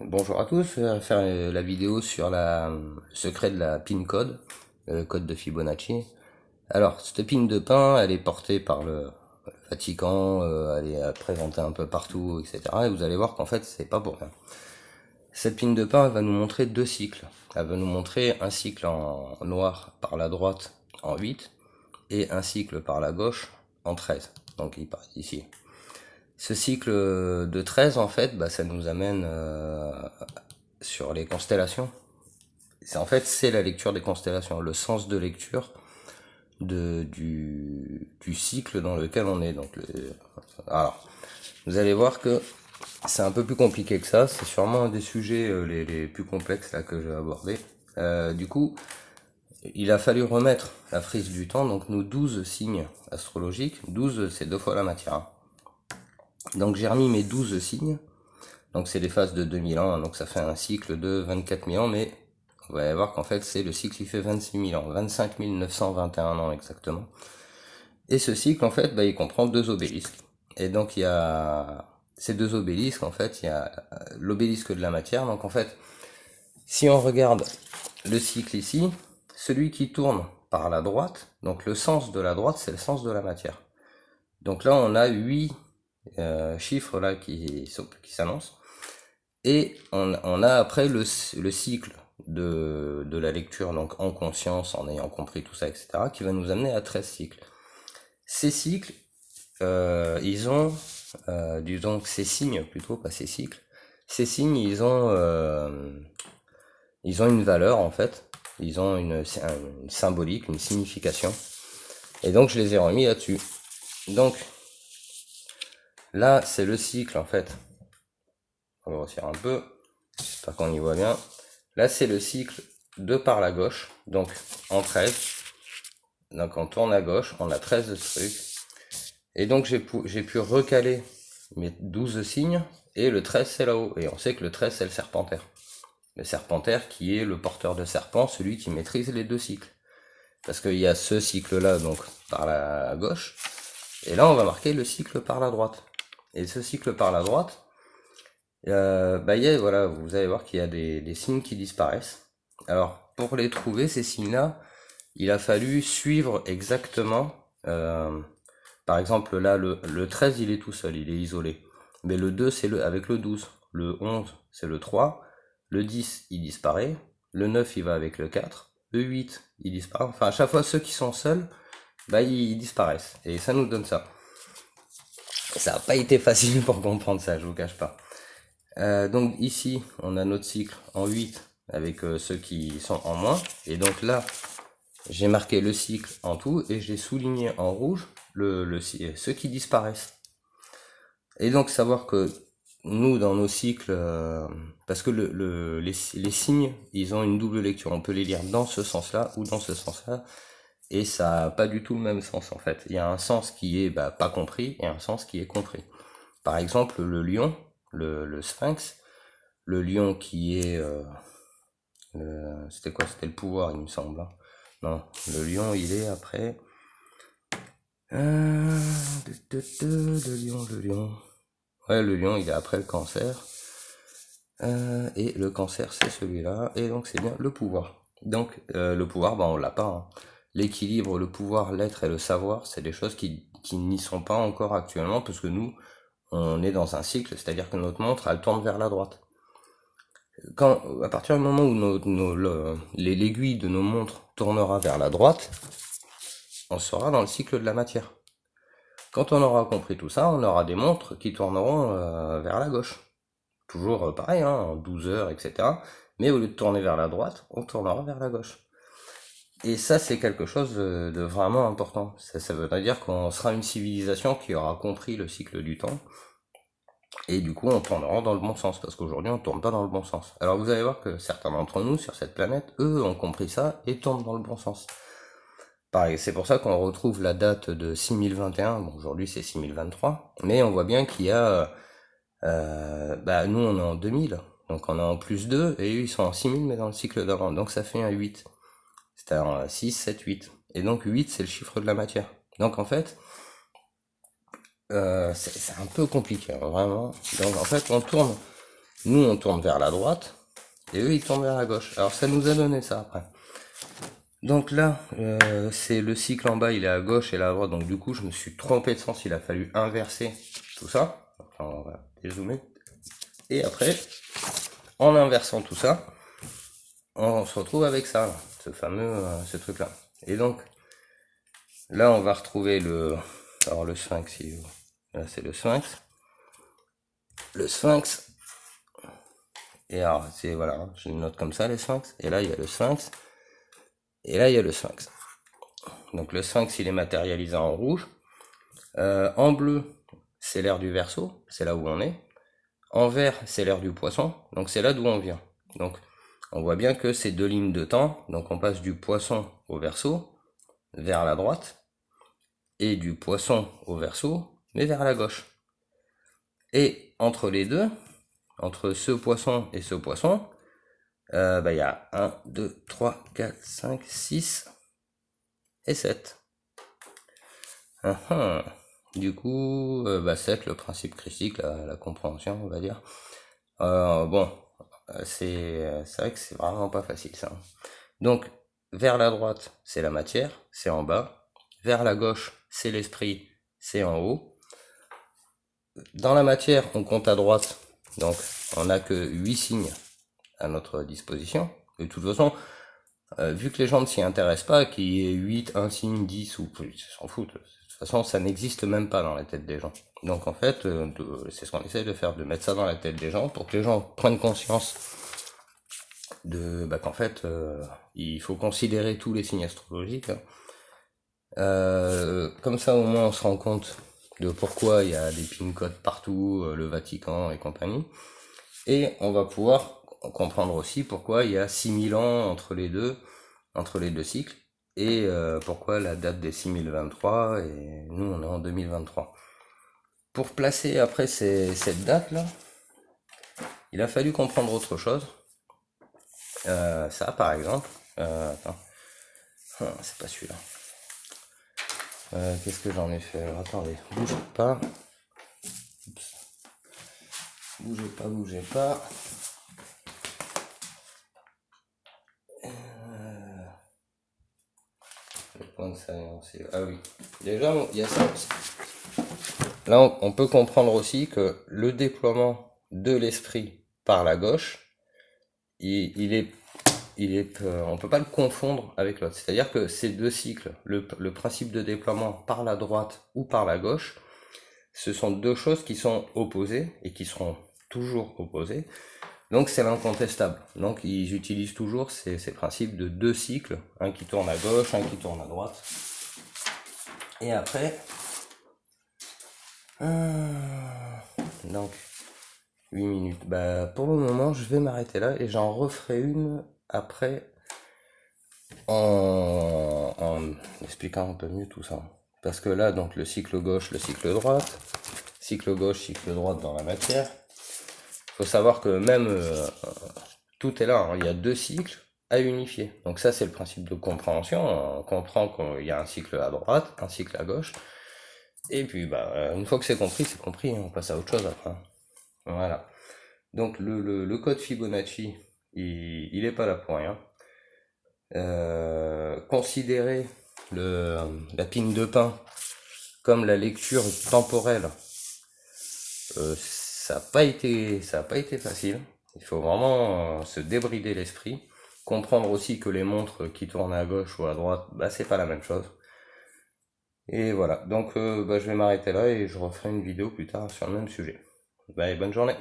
Bonjour à tous, je vais faire la vidéo sur le secret de la pin code, code de Fibonacci. Alors, cette pin de pain, elle est portée par le Vatican, elle est présentée un peu partout, etc. Et vous allez voir qu'en fait, c'est pas pour rien. Cette pin de pain, elle va nous montrer deux cycles. Elle va nous montrer un cycle en noir par la droite en 8 et un cycle par la gauche en 13. Donc il paraît ici. Ce cycle de 13, en fait, ça nous amène sur les constellations. C'est la lecture des constellations, le sens de lecture du cycle dans lequel on est. Alors, vous allez voir que c'est un peu plus compliqué que ça. C'est sûrement un des sujets les plus complexes là que j'ai abordé. Du coup, il a fallu remettre la frise du temps. Donc nos 12 signes astrologiques, 12 c'est 2 fois la matière. Donc j'ai remis mes 12 signes. Donc c'est les phases de 2000 ans, donc ça fait un cycle de 24 000 ans, mais on va voir qu'en fait c'est le cycle qui fait 26 000 ans, 25 921 ans exactement. Et ce cycle en fait, il comprend deux obélisques. Et donc il y a ces deux obélisques, en fait, il y a l'obélisque de la matière. Donc en fait, si on regarde le cycle ici, celui qui tourne par la droite, donc le sens de la droite, c'est le sens de la matière. Donc là on a 8 chiffres là qui s'annoncent. Et on a après le cycle de la lecture, donc en conscience, en ayant compris tout ça, etc., qui va nous amener à 13 cycles. Ces cycles, ils ont, disons que ces signes plutôt, pas ces cycles, ces signes, ils ont une valeur en fait, ils ont une symbolique, une signification, et donc je les ai remis là-dessus. Donc là, c'est le cycle en fait. On va grossir un peu, j'espère qu'on y voit bien. Là, c'est le cycle de par la gauche, donc en 13. Donc on tourne à gauche, on a 13 de ce truc. Et donc j'ai pu recaler mes 12 signes, et le 13 c'est là-haut. Et on sait que le 13 c'est le serpentaire. Le serpentaire qui est le porteur de serpent, celui qui maîtrise les deux cycles. Parce qu'il y a ce cycle-là, donc par la gauche, et là on va marquer le cycle par la droite. Et ce cycle par la droite, voilà, vous allez voir qu'il y a des signes qui disparaissent. Alors, pour les trouver, ces signes-là, il a fallu suivre exactement, par exemple, là, le 13, il est tout seul, il est isolé. Mais le 2, c'est avec le 12. Le 11, c'est le 3. Le 10, il disparaît. Le 9, il va avec le 4. Le 8, il disparaît. Enfin, à chaque fois, ceux qui sont seuls, ils disparaissent. Et ça nous donne ça. Ça n'a pas été facile pour comprendre ça, je vous cache pas. Donc ici, on a notre cycle en 8 avec ceux qui sont en moins. Et donc là, j'ai marqué le cycle en tout et j'ai souligné en rouge ceux qui disparaissent. Et donc savoir que nous, dans nos cycles, parce que les signes, ils ont une double lecture. On peut les lire dans ce sens-là ou dans ce sens-là. Et ça n'a pas du tout le même sens en fait. Il y a un sens qui est pas compris et un sens qui est compris. Par exemple, le lion, le sphinx, le lion qui est... c'était quoi? C'était le pouvoir, il me semble. Hein. Non, le lion, il est après... le lion, le lion. Ouais, le lion, il est après le cancer. Et le cancer, c'est celui-là. Et donc, c'est bien le pouvoir. Donc, le pouvoir, on l'a pas. Hein. L'équilibre, le pouvoir, l'être et le savoir, c'est des choses qui n'y sont pas encore actuellement, parce que nous, on est dans un cycle, c'est-à-dire que notre montre, elle tourne vers la droite. À partir du moment où l'aiguille de nos montres tournera vers la droite, on sera dans le cycle de la matière. Quand on aura compris tout ça, on aura des montres qui tourneront vers la gauche. Toujours pareil, hein, en 12 heures, etc. Mais au lieu de tourner vers la droite, on tournera vers la gauche. Et ça, c'est quelque chose de vraiment important. Ça veut dire qu'on sera une civilisation qui aura compris le cycle du temps. Et du coup, on tournera dans le bon sens, parce qu'aujourd'hui, on tourne pas dans le bon sens. Alors vous allez voir que certains d'entre nous, sur cette planète, eux, ont compris ça et tournent dans le bon sens. Pareil, c'est pour ça qu'on retrouve la date de 6021, bon, aujourd'hui c'est 6023, mais on voit bien qu'il y a... nous, on est en 2000, donc on est en plus 2, et eux, ils sont en 6000, mais dans le cycle d'avant, donc ça fait un 8. C'est un 6, 7, 8. Et donc 8, c'est le chiffre de la matière. Donc en fait, c'est un peu compliqué, hein, vraiment. Donc en fait, on tourne Nous, on tourne vers la droite, et eux, ils tournent vers la gauche. Alors, ça nous a donné ça après. Donc là, c'est le cycle en bas, il est à gauche et à droite, donc du coup, je me suis trompé de sens, il a fallu inverser tout ça. Enfin, on va dézoomer. Et après, en inversant tout ça, on se retrouve avec ça, là, ce fameux, ce truc-là. Et donc, là, on va retrouver alors le sphinx, là, c'est le sphinx. Le sphinx. Et alors, c'est, voilà, je le note comme ça, les sphinx. Et là, il y a le sphinx. Et là, il y a le sphinx. Donc, le sphinx, il est matérialisé en rouge. En bleu, c'est l'air du Verseau, c'est là où on est. En vert, c'est l'air du Poisson, donc c'est là d'où on vient. Donc, on voit bien que c'est deux lignes de temps, donc on passe du Poisson au Verseau, vers la droite, et du Poisson au Verseau, mais vers la gauche. Et entre les deux, entre ce Poisson et ce Poisson, il y a 1, 2, 3, 4, 5, 6 et 7. Du coup, 7, le principe critique, la compréhension, on va dire. Bon, c'est vrai que c'est vraiment pas facile ça. Donc, vers la droite, c'est la matière, c'est en bas. Vers la gauche, c'est l'esprit, c'est en haut. Dans la matière, on compte à droite, donc on n'a que 8 signes à notre disposition. De toute façon, vu que les gens ne s'y intéressent pas, qu'il y ait 8, 1 signe, 10 ou plus, ils s'en foutent. De toute façon, ça n'existe même pas dans la tête des gens. Donc en fait, c'est ce qu'on essaie de faire, de mettre ça dans la tête des gens pour que les gens prennent conscience de qu'en fait, il faut considérer tous les signes astrologiques. Comme ça, au moins, on se rend compte de pourquoi il y a des pin codes partout, le Vatican et compagnie. Et on va pouvoir comprendre aussi pourquoi il y a 6000 ans entre les deux cycles, et pourquoi la date des 6023, et nous on est en 2023. Pour placer après cette date là, il a fallu comprendre autre chose. Ça par exemple, attends, c'est pas celui-là. Qu'est-ce que j'en ai fait? Alors, attendez, bougez pas. Oups. Bougez pas. Le point de salience. Ah oui. Déjà, il y a ça aussi. Là, on peut comprendre aussi que le déploiement de l'esprit par la gauche, on peut pas le confondre avec l'autre. C'est-à-dire que ces deux cycles, le principe de déploiement par la droite ou par la gauche, ce sont deux choses qui sont opposées et qui seront toujours opposées. Donc c'est l'incontestable. Donc ils utilisent toujours ces principes de deux cycles, un qui tourne à gauche, un qui tourne à droite. Et après, donc 8 minutes. Pour le moment, je vais m'arrêter là et j'en referai une après en expliquant un peu mieux tout ça. Parce que là, donc le cycle gauche, le cycle droite, cycle gauche, cycle droite dans la matière. Faut savoir que même tout est là, hein. Il y a deux cycles à unifier. Donc ça, c'est le principe de compréhension. On comprend qu'il y a un cycle à droite, un cycle à gauche. Et puis, une fois que c'est compris, on passe à autre chose après. Voilà. Donc le code Fibonacci, il est pas là pour rien. Considérer la pine de pain comme la lecture temporelle, ça n'a pas été facile. Il faut vraiment se débrider l'esprit, comprendre aussi que les montres qui tournent à gauche ou à droite, c'est pas la même chose. Et voilà, donc je vais m'arrêter là et je referai une vidéo plus tard sur le même sujet. Bonne journée.